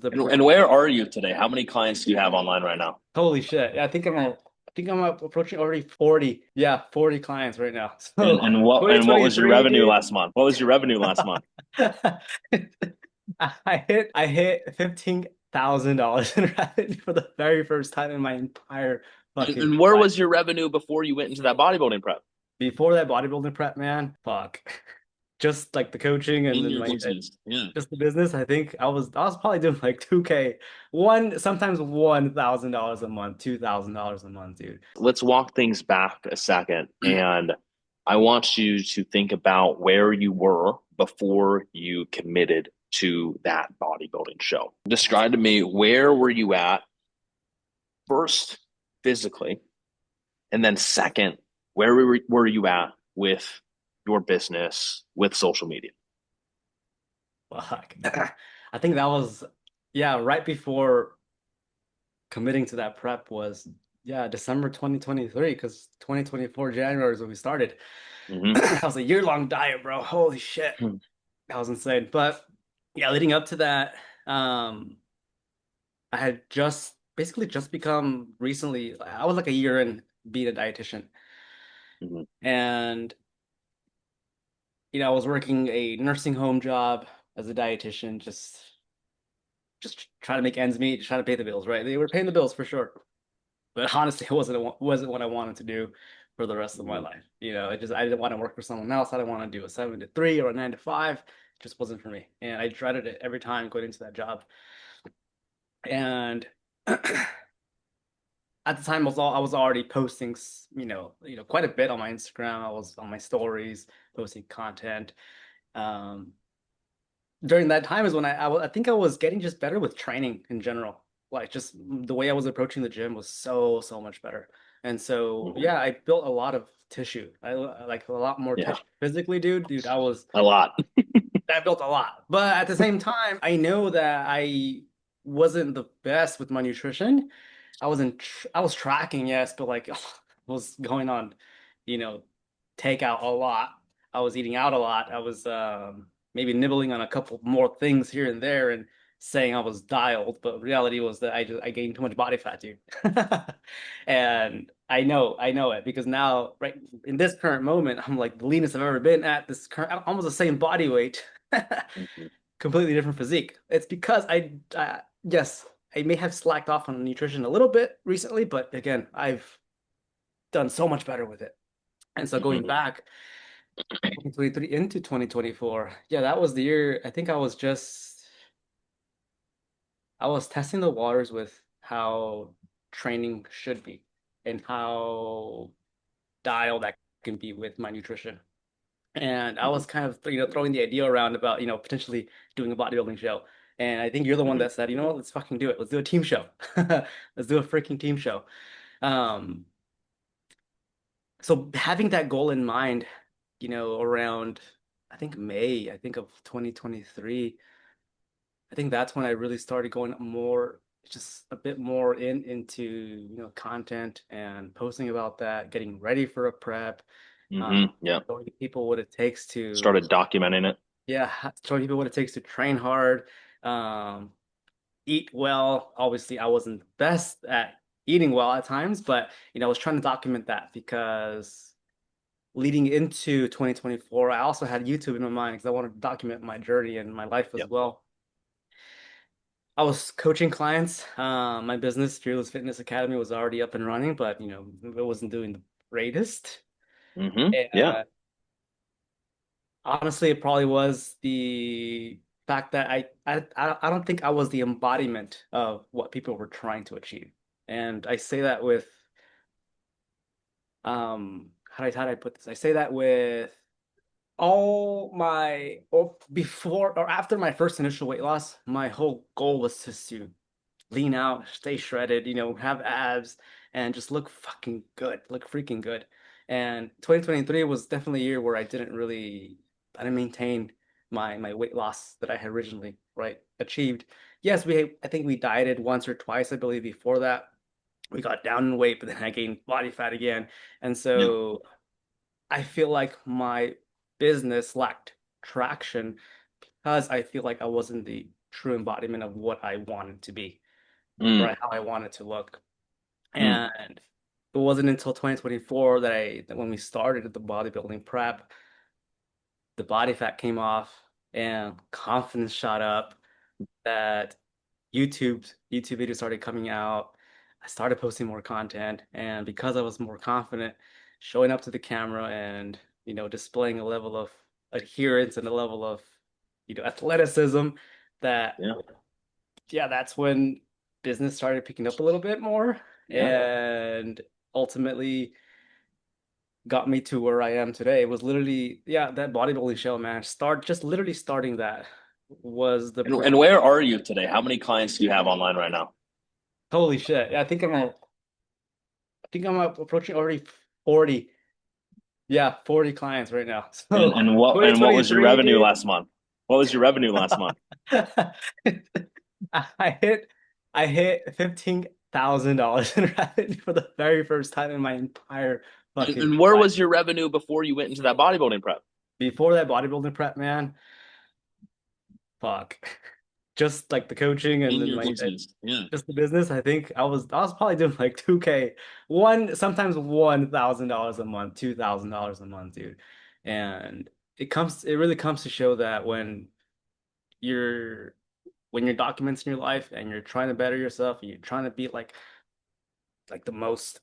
The And where are you today? How many clients do you have online right now? Holy shit. I think I'm approaching already 40. Yeah, 40 clients right now. And So and what was your 2023, revenue dude. last month? What was your revenue last month? I hit $15,000 in revenue for the very first time in my entire fucking And where life. was your revenue before you went into that bodybuilding prep? Before that bodybuilding prep, man, fuck. Just like the coaching and In then your like business. Yeah. just the business, I think I was probably doing like 2K, sometimes $1,000 a month, $2,000 a month, dude. Let's walk things back a second. And I want you to think about where you were before you committed to that bodybuilding show. Describe to me, where were you at first physically? And then second, were you at with your business, with social media? Fuck. I think that was, yeah, right before committing to that prep was, yeah, December 2023, because 2024 January is when we started. Mm-hmm. That was a year-long diet, bro. Holy shit. That was insane. But yeah, leading up to that, I had just basically just become recently, I was like a year in being a dietitian. Mm-hmm. And, I was working a nursing home job as a dietitian, just trying to make ends meet, trying to pay the bills, right? They were paying the bills for sure. But honestly, it wasn't what I wanted to do for the rest of my Mm-hmm. life. I didn't want to work for someone else. I didn't want to do a 7 to 3 or a 9 to 5. It just wasn't for me. And I dreaded it every time going into that job. And at the time I was already posting, quite a bit on my Instagram. I was on my stories, posting content. Um, During that time is when I think I was getting just better with training in general. Like just the way I was approaching the gym was so much better. And so Mm-hmm. yeah, I built a lot of tissue. Like a lot more Yeah, tissue physically, dude. Dude, a lot. I built a lot. But at the same time, I know that I wasn't the best with my nutrition. I was tracking, yes, but like was going on, you know, takeout a lot. I was eating out a lot. I was maybe nibbling on a couple more things here and there and saying I was dialed, but reality was that I gained too much body fat, dude. And I know it because now, right in this current moment, I'm like the leanest I've ever been at this current, almost the same body weight, Mm-hmm. completely different physique. It's because yes, I may have slacked off on nutrition a little bit recently, but again, I've done so much better with it. And so going Mm-hmm. back 2023 into 2024, yeah, that was the year. I think I was testing the waters with how training should be and how dialed that can be with my nutrition. And I was kind of, throwing the idea around about, potentially doing a bodybuilding show. And I think you're the one Mm-hmm. that said, you know what, let's fucking do it. Let's do a team show. Let's do a freaking team show. Um, so having that goal in mind, around I think May, I think of 2023, I think that's when I really started going more, just a bit more into, content and posting about that, getting ready for a prep, Mm-hmm. Yeah. showing people what it takes to, Started documenting it. yeah, showing people what it takes to train hard, um, eat well. Obviously, I wasn't the best at eating well at times, but I was trying to document that because leading into 2024, I also had YouTube in my mind because I wanted to document my journey and my life as Yep. well. I was coaching clients. My business, Fearless Fitness Academy, was already up and running, but it wasn't doing the greatest. Mm-hmm. Yeah. And honestly, it probably was the fact that I don't think I was the embodiment of what people were trying to achieve. And I say that with how do I put this? I say that with all my or before or after my first initial weight loss, my whole goal was just to lean out, stay shredded, have abs and just look fucking good, look freaking good. And 2023 was definitely a year where I didn't maintain my weight loss that I had originally, right, achieved. Yes, I think we dieted once or twice, I believe, before that. We got down in weight, but then I gained body fat again. And Yep. so I feel like my business lacked traction because I feel like I wasn't the true embodiment of what I wanted to be, Mm, right? How I wanted to look. mm. And it wasn't until 2024 that when we started the bodybuilding prep, the body fat came off and confidence shot up, that YouTube videos started coming out. I started posting more content, and because I was more confident showing up to the camera and, displaying a level of adherence and a level of, athleticism, that, Yeah, yeah, that's when business started picking up a little bit more, yeah. and ultimately got me to where I am today. It was literally, yeah, that bodybuilding show, man. Just literally starting that was the And prep. where are you today? How many clients do you have online right now? Holy shit. I think I'm approaching already 40. Yeah, 40 clients right now. And So what was your 2023, revenue dude. last month? What was your revenue last month? I hit I hit $15,000 in revenue for the very first time in my entire fucking And where life. was your revenue before you went into that bodybuilding prep? Before that bodybuilding prep, man, fuck. Just like the coaching and In then your my business. Yeah. just the business, I think I was probably doing like 2K, sometimes $1,000 a month, $2,000 a month, dude. And it really comes to show that you're you're documenting your life and you're trying to better yourself and you're trying to be like the most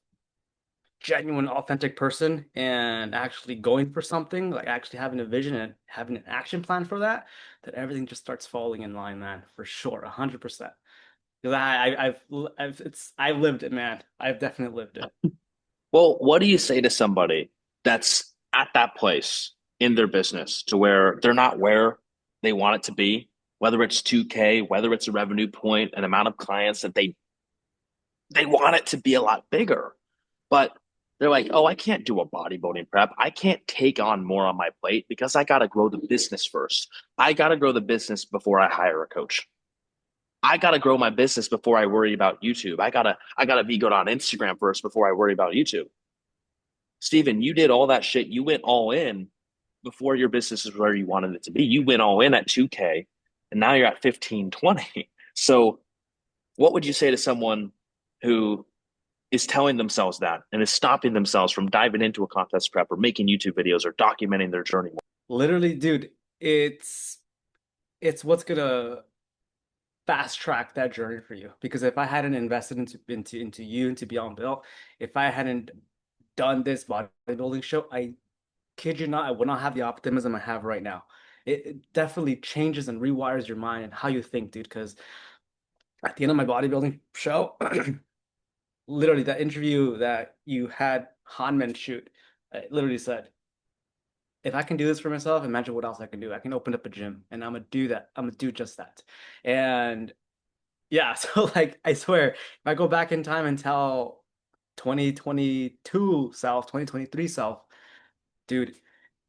genuine, authentic person and actually going for something, like actually having a vision and having an action plan for that, that everything just starts falling in line, man, for sure, 100%. Because I've lived it, man. I've definitely lived it. Well, what do you say to somebody that's at that place in their business to where they're not where they want it to be, whether it's 2K, whether it's a revenue point, an amount of clients that they want it to be a lot bigger, but they're like, oh, I can't do a bodybuilding prep. I can't take on more on my plate because I got to grow the business first. I got to grow the business before I hire a coach. I got to grow my business before I worry about YouTube. I gotta be good on Instagram first before I worry about YouTube. Steven, you did all that shit. You went all in before your business is where you wanted it to be. You went all in at 2K and now you're at 15, 20. So what would you say to someone who is telling themselves that and is stopping themselves from diving into a contest prep or making YouTube videos or documenting their journey? Literally, dude, it's what's gonna fast track that journey for you. Because if I hadn't invested into you, into Beyond Built, if I hadn't done this bodybuilding show, I kid you not, I would not have the optimism I have right now. It definitely changes and rewires your mind and how you think, dude. Because at the end of my bodybuilding show, literally that interview that you had Hanman shoot, I literally said, if I can do this for myself, imagine what else I can do. I can open up a gym and I'm gonna do that. I'm gonna do just that. And yeah, so like I swear, if I go back in time and tell 2022 self, 2023 self, dude,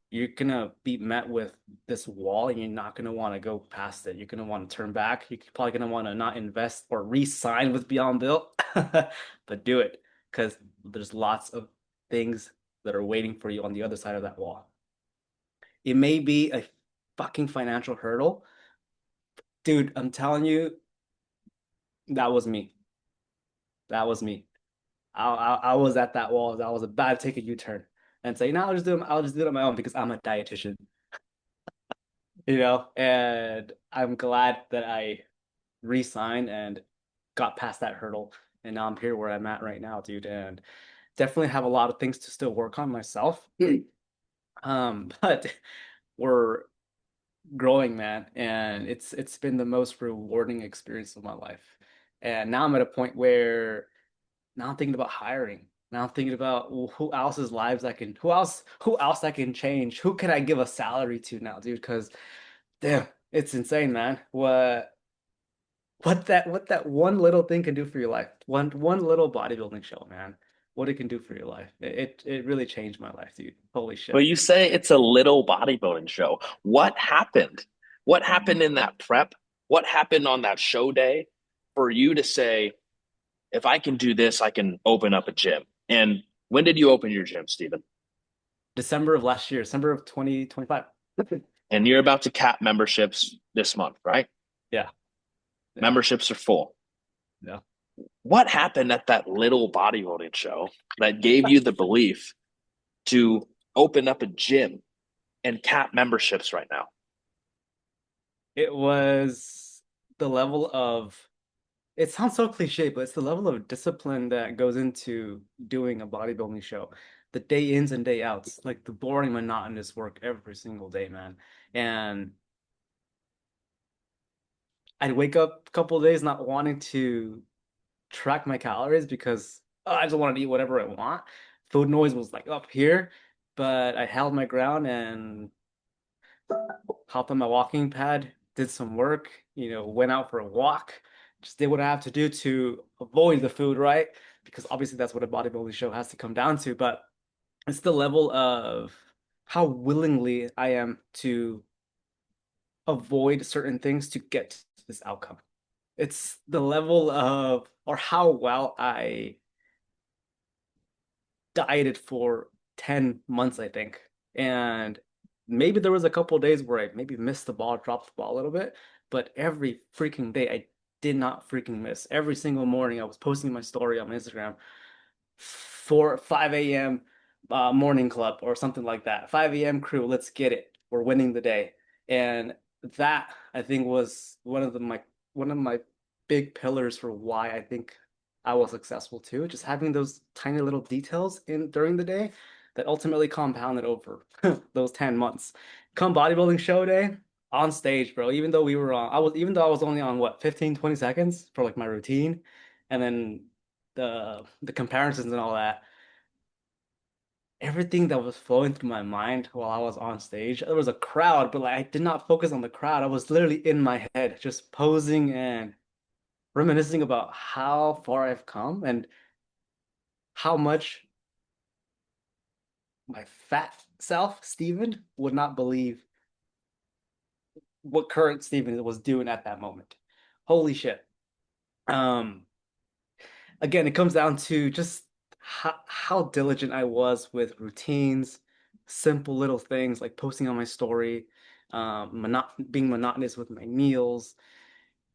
you're gonna be met with this wall and you're not gonna want to go past it. You're gonna want to turn back. You're probably gonna want to not invest or re-sign with Beyond Built, but do it because there's lots of things that are waiting for you on the other side of that wall. It may be a fucking financial hurdle. Dude, I'm telling you, that was me. That was me. I was at that wall. I was about to take a U-turn and say, no, I'll just do it on my own because I'm a dietitian, and I'm glad that I re-signed and got past that hurdle. And now I'm here where I'm at right now, dude. And definitely have a lot of things to still work on myself. But we're growing, man, and it's been the most rewarding experience of my life. And now I'm at a point where now I'm thinking about hiring. Now I'm thinking about, well, who else I can change? Who can I give a salary to now, dude? Because damn, it's insane, man. What that one little thing can do for your life. One little bodybuilding show, man. What it can do for your life. It really changed my life, dude. Holy But shit. you say it's a little bodybuilding show. What happened? What happened in that prep? What happened on that show day for you to say, if I can do this, I can open up a gym? And when did you open your gym, Stephen? December of last year, December of 2025. And you're about to cap memberships this month, right? Yeah. Yeah. Memberships are full. Yeah. What happened at that little bodybuilding show that gave you the belief to open up a gym and cap memberships right now? It was the level of, it sounds so cliche, but it's the level of discipline that goes into doing a bodybuilding show. The day ins and day outs, like the boring, monotonous work every single day, man. And I'd wake up a couple of days not wanting to track my calories because I just wanted to eat whatever I want. Food noise was like up here, but I held my ground and hopped on my walking pad, did some work, went out for a walk, just did what I have to do to avoid the food, right? Because obviously that's what a bodybuilding show has to come down to. But it's the level of how willingly I am to avoid certain things to get to this outcome. It's the level of, or how well I dieted for 10 months, I think. And maybe there was a couple of days where I maybe missed the ball, dropped the ball a little bit, but every freaking day I did not freaking miss. Every single morning I was posting my story on Instagram for 5 a.m. Morning club or something like that. 5 a.m. crew, let's get it. We're winning the day. And that I think was one of my big pillars for why I think I was successful too. Just having those tiny little details in during the day that ultimately compounded over those 10 months. Come bodybuilding show day, on stage, bro. Even though I was only on what, 15, 20 seconds for like my routine, and then the comparisons and all that, everything that was flowing through my mind while I was on stage, there was a crowd, but like I did not focus on the crowd. I was literally in my head, just posing and reminiscing about how far I've come and how much my fat self, Steven, would not believe what current Steven was doing at that moment. Holy shit. Um, Again, it comes down to just how diligent I was with routines, simple little things like posting on my story, being monotonous with my meals,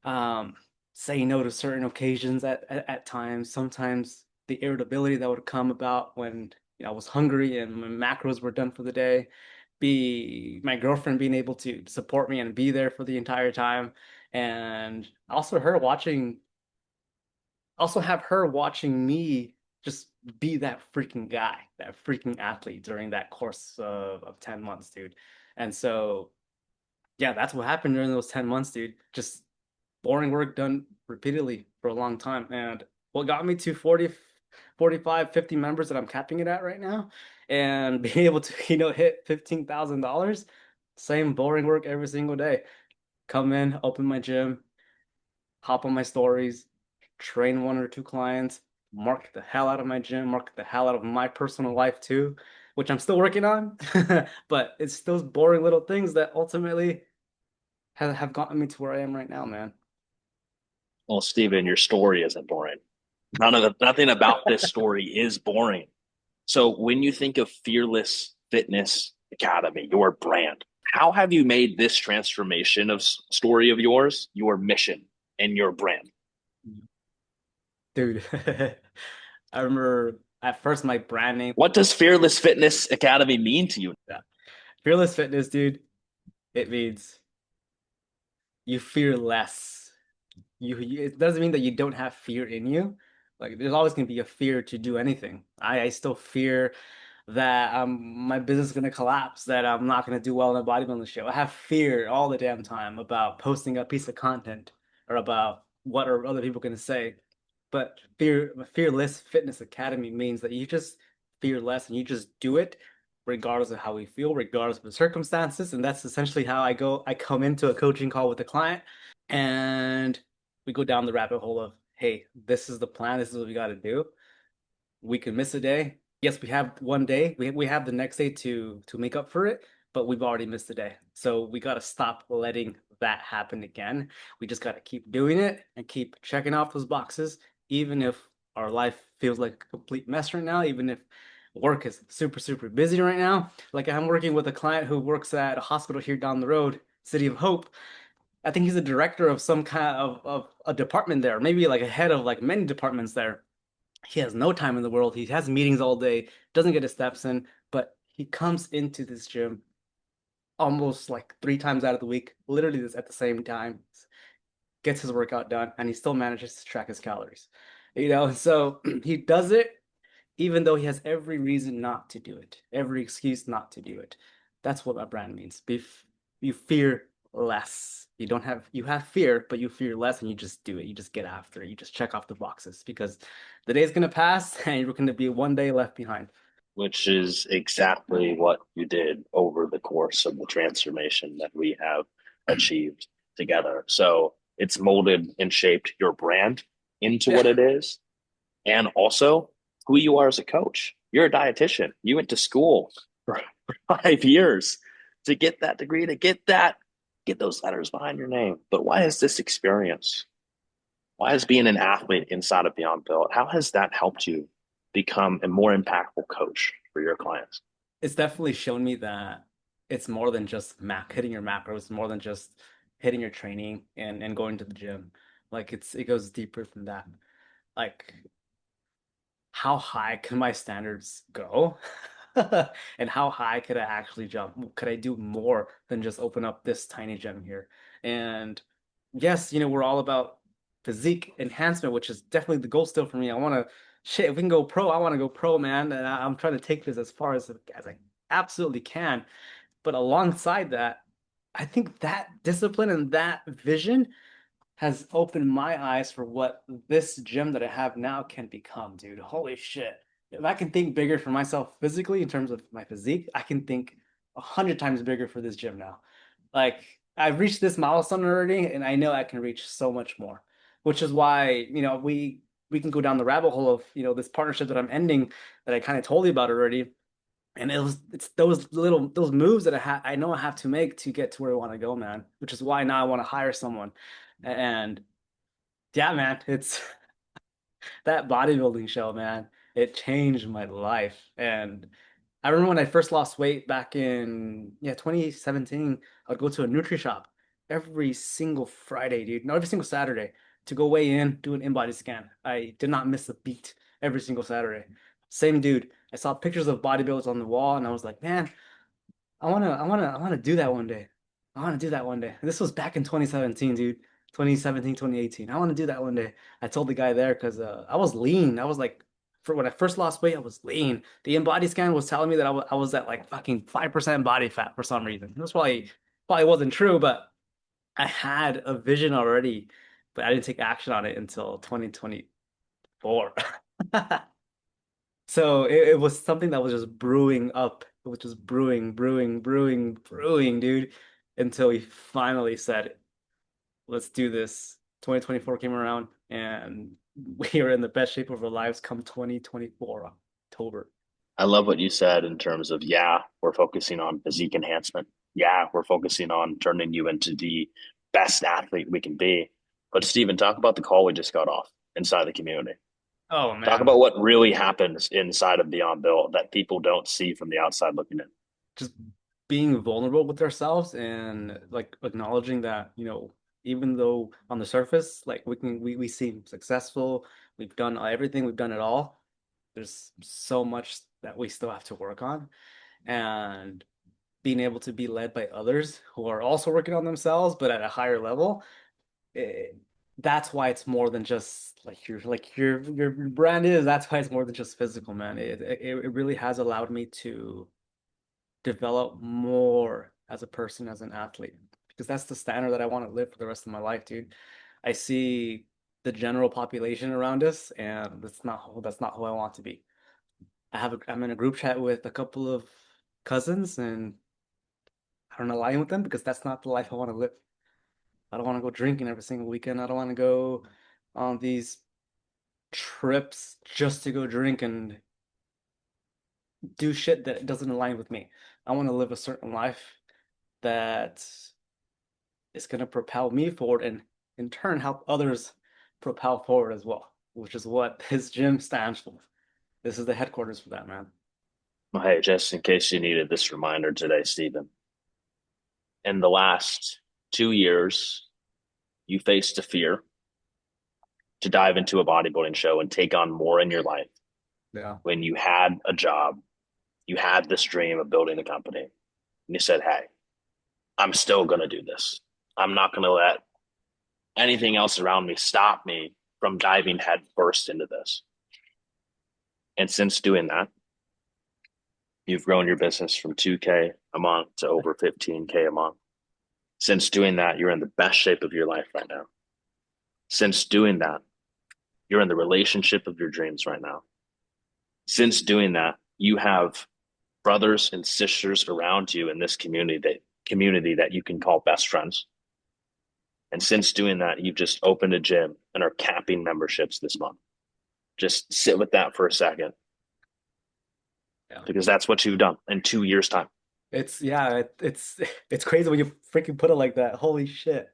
um, saying no to certain occasions at times. Sometimes the irritability that would come about when I was hungry and my macros were done for the day. Be my girlfriend being able to support me and be there for the entire time, and also her watching also have her watching me just be that freaking guy, that freaking athlete during that course of 10 months, dude. And so, yeah, that's what happened during those 10 months, dude. Just boring work done repeatedly for a long time. And what got me to 40, 45, 50 members that I'm capping it at right now and being able to, hit $15,000, same boring work every single day. Come in, open my gym, hop on my stories, train one or two clients, market the hell out of my gym, market the hell out of my personal life too, which I'm still working on. But it's those boring little things that ultimately have gotten me to where I am right now, man. Well, Steven, your story isn't boring. Nothing about this story is boring. So when you think of Fearless Fitness Academy, your brand, how have you made this transformation of story of yours, your mission and your brand? Dude, I remember at first my brand name, What does Fearless Fitness Academy mean to you? yeah, Fearless Fitness, dude. It means you fear less. It doesn't mean that you don't have fear in you. Like there's always gonna be a fear to do anything. I still fear that my business is gonna collapse, that I'm not gonna do well in a bodybuilding show. I have fear all the damn time about posting a piece of content or about what are other people gonna say. But Fearless Fitness Academy means that you just fear less and you just do it regardless of how we feel, regardless of the circumstances. And that's essentially how I come into a coaching call with a client and we go down the rabbit hole of, hey, this is the plan, this is what we got to do. We can miss a day. Yes, we have one day. We have the next day to make up for it, but we've already missed a day. So we got to stop letting that happen again. We just got to keep doing it and keep checking off those boxes, even if our life feels like a complete mess right now, even if work is super, super busy right now. Like I'm working with a client who works at a hospital here down the road, City of Hope, I think he's a director of some kind of a department there, maybe like a head of like many departments there. He has no time in the world. He has meetings all day, doesn't get his steps in, but he comes into this gym almost like 3 times out of the week, literally this at the same time, gets his workout done, and he still manages to track his calories. So he does it even though he has every reason not to do it, every excuse not to do it. That's what my brand means. You fear less. You have fear, but you fear less and you just do it. You just get after it. You just check off the boxes because the day's gonna pass and you're gonna be one day left behind. which is exactly what you did over the course of the transformation that we have achieved together. So it's molded and shaped your brand into Yeah. what it is, and also who you are as a coach. You're a dietitian. You went to school for 5 years to get that degree, to get those letters behind your name. But why is this experience? Why has being an athlete inside of Beyond Built, how has that helped you become a more impactful coach for your clients? It's definitely shown me that it's more than just hitting your macros, more than just hitting your training and going to the gym. Like it goes deeper than that. Like how high can my standards go? And how high could I actually jump? Could I do more than just open up this tiny gym here? And yes, we're all about physique enhancement, which is definitely the goal still for me. I want to, shit, if we can go pro, I want to go pro, man. And I'm trying to take this as far as I absolutely can. But alongside that, I think that discipline and that vision has opened my eyes for what this gym that I have now can become, dude. Holy shit. If I can think bigger for myself physically in terms of my physique, I can think 100 times bigger for this gym now. Like I've reached this milestone already, and I know I can reach so much more, which is why, we can go down the rabbit hole of, this partnership that I'm ending that I kind of told you about already. And it's those moves that I know I have to make to get to where I want to go, man. Which is why now I want to hire someone. And yeah, man, it's that bodybuilding show, man. It changed my life. And I remember when I first lost weight back in 2017, I'd go to a Nutri Shop every single Friday, dude. No, every single Saturday to go weigh in, do an in-body scan. I did not miss a beat every single Saturday. Same dude. I saw pictures of bodybuilders on the wall and I was like, man, I wanna do that one day. I wanna do that one day. This was back in 2017, dude. 2017, 2018. I want to do that one day. I told the guy there because I was lean. I was like, for when I first lost weight, I was lean. The InBody scan was telling me that I was at like fucking 5% body fat for some reason. It was probably wasn't true, but I had a vision already, but I didn't take action on it until 2024. So it was something that was just brewing up. It was just brewing, brewing, brewing, brewing, dude, until we finally said, let's do this. 2024 came around and we are in the best shape of our lives come 2024 October. I love what you said in terms of, yeah, we're focusing on physique enhancement. Yeah, we're focusing on turning you into the best athlete we can be. But Steven, talk about the call we just got off inside the community. Oh Talk man, about what really happens inside of Beyond Built that people don't see from the outside looking in. just being vulnerable with ourselves and like acknowledging that, even though on the surface, like we seem successful, we've done everything, we've done it all. There's so much that we still have to work on. And being able to be led by others who are also working on themselves, but at a higher level, it, that's why it's more than just like your brand is. That's why it's more than just physical, man. It really has allowed me to develop more as a person, as an athlete, because that's the standard that I want to live for the rest of my life, dude. I see the general population around us, and that's not who I want to be. I'm in a group chat with a couple of cousins, and I don't align with them because that's not the life I want to live. I don't want to go drinking every single weekend. I don't want to go on these trips just to go drink and do shit that doesn't align with me. I want to live a certain life that is going to propel me forward and in turn help others propel forward as well, which is what his gym stands for. This is the headquarters for that, man. Well, hey, just in case you needed this reminder today, Stephen, in the last 2 years, you faced a fear to dive into a bodybuilding show and take on more in your life Yeah. when you had a job, you had this dream of building a company, and you said, hey, I'm still going to do this. I'm not going to let anything else around me stop me from diving head first into this. And since doing that, you've grown your business from 2K a month to over 15K a month. Since doing that, you're in the best shape of your life right now. Since doing that, you're in the relationship of your dreams right now. Since doing that, you have brothers and sisters around you in this community that you can call best friends. And since doing that, you've just opened a gym and are capping memberships this month. Just sit with that for a second Yeah. because that's what you've done in 2 years' time. It's yeah, it's crazy when you freaking put it like that. Holy shit.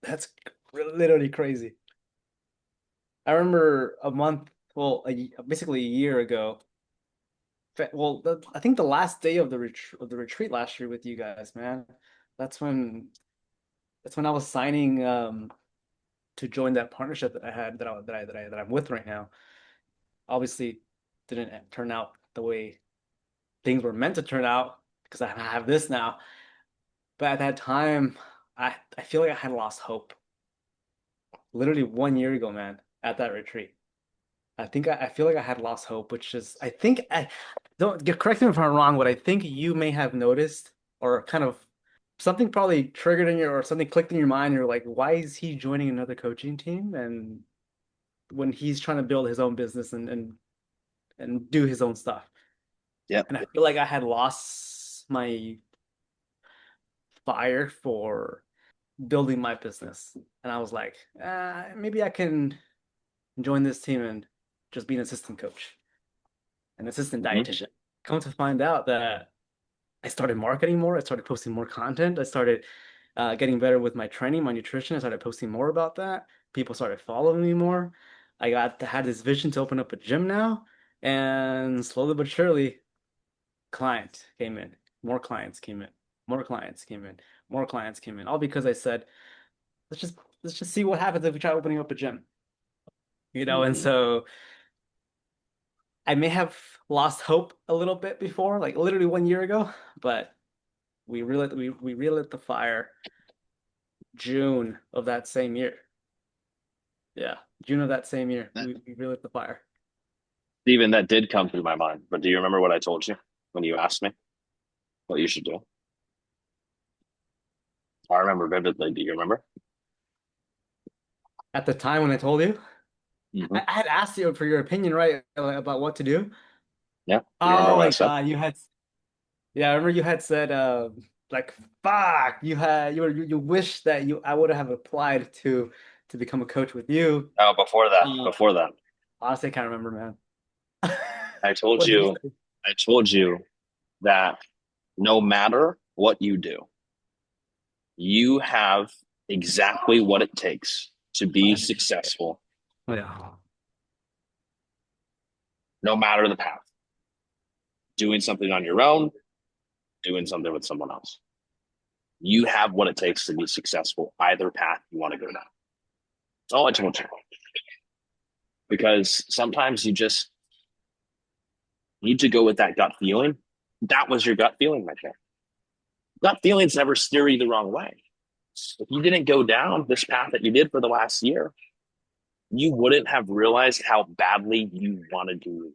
That's literally crazy. I remember a month, well, basically a year ago. Well, I think the last day of the retreat last year with you guys, man. That's when that's when I was signing to join that partnership that I had that I'm with right now. Obviously, didn't turn out the way things were meant to turn out because I have this now. But at that time, I feel like I had lost hope. Literally 1 year ago, man, at that retreat. I feel like I had lost hope, which is I think I don't correct me if I'm wrong, but I think you may have noticed or kind of something probably triggered in your or something clicked in your mind. You're like, why is he joining another coaching team? And when he's trying to build his own business and do his own stuff. Yep. And I feel like I had lost my fire for building my business. And I was like, maybe I can join this team and just be an assistant coach, an assistant Mm-hmm. dietitian. Come to find out that I started marketing more. I started posting more content. I started getting better with my training, my nutrition. I started posting more about that. People started following me more. Had this vision to open up a gym now, and slowly but surely, clients came in. More clients came in. More clients came in. More clients came in. All because I said, let's just see what happens if we try opening up a gym. And Mm-hmm. so I may have lost hope a little bit before, like literally 1 year ago, but we relit the fire June of that same year. Yeah, June of that same year, we relit the fire. Steven, that did come through my mind. But do you remember what I told you when you asked me what you should do? I remember vividly. Do you remember? At the time when I told you, Mm-hmm. I had asked you for your opinion, right, about what to do. Yeah. You remember Oh what I my said? God, yeah, I remember you had said, like, fuck, you wish that I would have applied to become a coach with you. Oh, before that. Uh, Before that. Honestly, I can't remember, man. I told What did you you, say? I told you that no matter what you do, you have exactly what it takes to be successful, Oh, yeah. no matter the path. Doing something on your own, doing something with someone else. You have what it takes to be successful, either path you want to go down. That's all I told you. Because sometimes you just need to go with that gut feeling. That was your gut feeling right there. Gut feelings never steer you the wrong way. If you didn't go down this path that you did for the last year, you wouldn't have realized how badly you wanted to.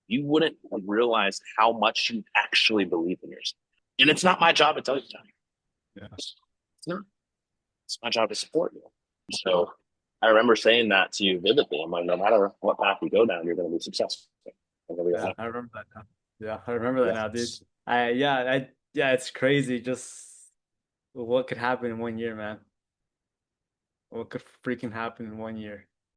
You wouldn't have realized how much you actually believe in yourself. And it's not my job to tell you that. Yeah. It's not. It's my job to support you. So I remember saying that to you vividly. I'm like, no matter what path you go down, you're going to be successful. Yeah, I remember that now. Yeah, I remember that Yeah. now, dude. Yeah, it's crazy just what could happen in 1 year, man. What could freaking happen in 1 year?